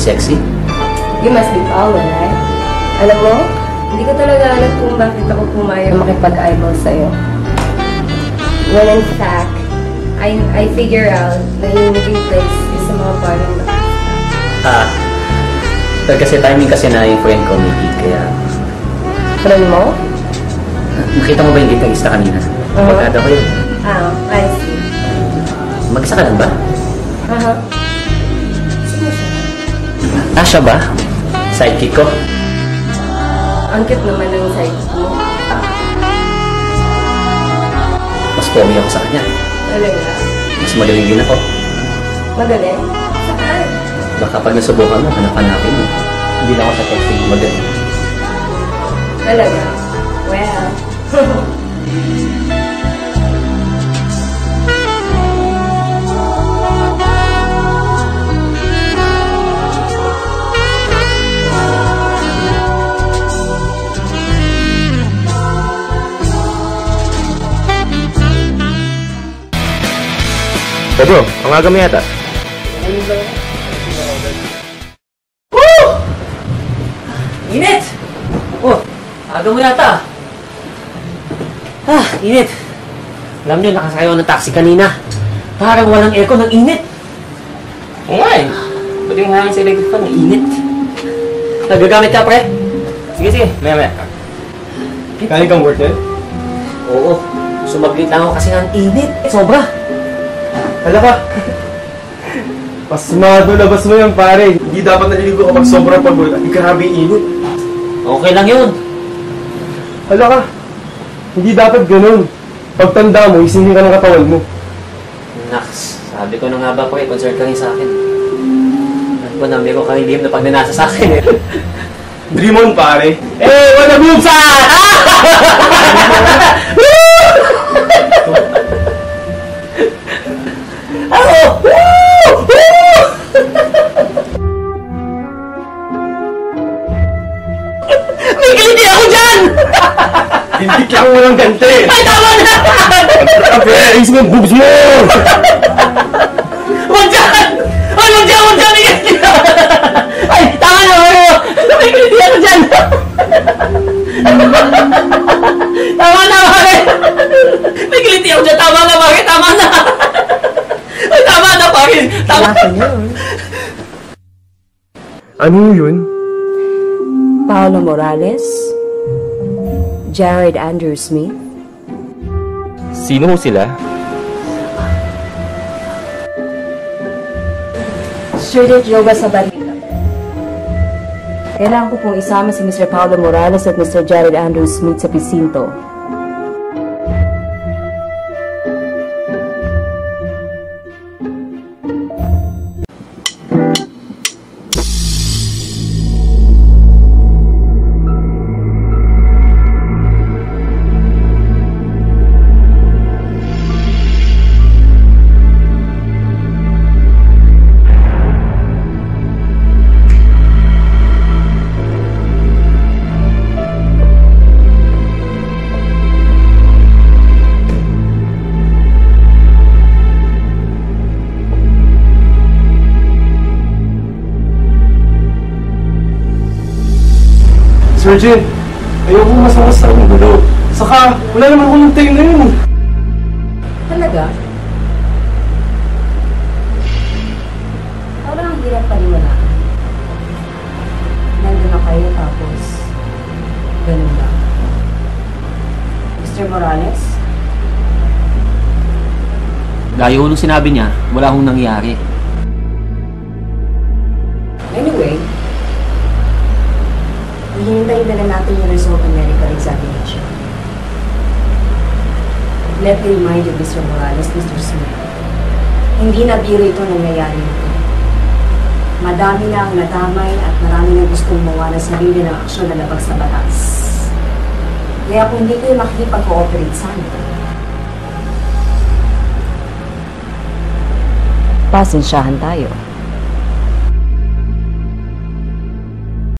sexy. You must be Paolo, right? Alam mo, hindi ko talaga alam kung bakit ako pumayag makipag-eyeball sa'yo. When in fact, I figure out na yung meeting place is sa mga parang Kasi timing kasi na yung friend ko, Mickey, kaya... Friend mo? Nakita mo ba yung gitarista kanina? Pagkada ko yun. I see. Mag-isa ka lang ba? Sino siya? Siya ba? Sidekick ko? Ang cute naman ng sidekick mo. Mas pogi ako sa kanya. Talaga? Mas magaling din ako. Magaling? Saan? Baka pag nasubukan mo, hanap-hanapin mo. Hindi lang ako sa texting magaling. Talaga? Well... Bro, ang aga mo yata. Woo! Init! Aga mo yata. Init. Alam niyo, nakasakay ako ng taxi kanina. Parang walang aircon ng init. Oo nga eh. Pwede yung hangin sa electric fan, init. Nagagamit ka, pre? Sige. Maya. Kaya kang worth it? Oo. Sumaglit lang ako kasi ng init. Sobra. Hala ka! Pasmado, labas mo yan, pare. Hindi dapat naliligo kapag sobrang pagod at grabe init. Okay lang yun. Hala ka! Hindi dapat ganun. Pagtanda mo, isingin ka ng katawan mo. Naks, sabi ko na nga ba po eh, concern ka rin sa akin. Ano po, nami ko kang lihim na pagnanasa sa akin eh. Dream on, pare. Wanna move sa! May ganti ako dyan! Hindi lang mo ng ganti! Ay, tama na! Pre, ayos mo yung boobs mo! Huwag dyan! Huwag dyan! May ganti ako! Ay, tama na! May ganti ako dyan! Tama na, pare! May ganti ako dyan! Tama na, pare! Tama na! Ay, tama na, pare! Tama na! Ano yun? Paolo Morales? Jared Andrew Smith? Sino sila? Student yoga sa Barita. Kailangan ko pong isama si Mr. Paolo Morales at Mr. Jared Andrew Smith sa presinto. Sergeant, ayoko masawas sa akong gulo. Saka, wala naman akong time na yun. Talaga? Parang hirap paniwalaan. Nandun na kayo tapos ganun lang. Mr. Morales? Gaya ko nung sinabi niya, wala akong nangyari. Anyway, hihintayin na lang natin yung result ng medical examination. Let me remind you, Mr. Morales, Mr. Smith, hindi na biro ito nangyayari nito. Madami na ang nadamay at marami na gustong mawa ng sarili ng aksyon na labag sa batas. Kaya kung hindi kayo makikipag-cooperate sana, pasensyahan tayo.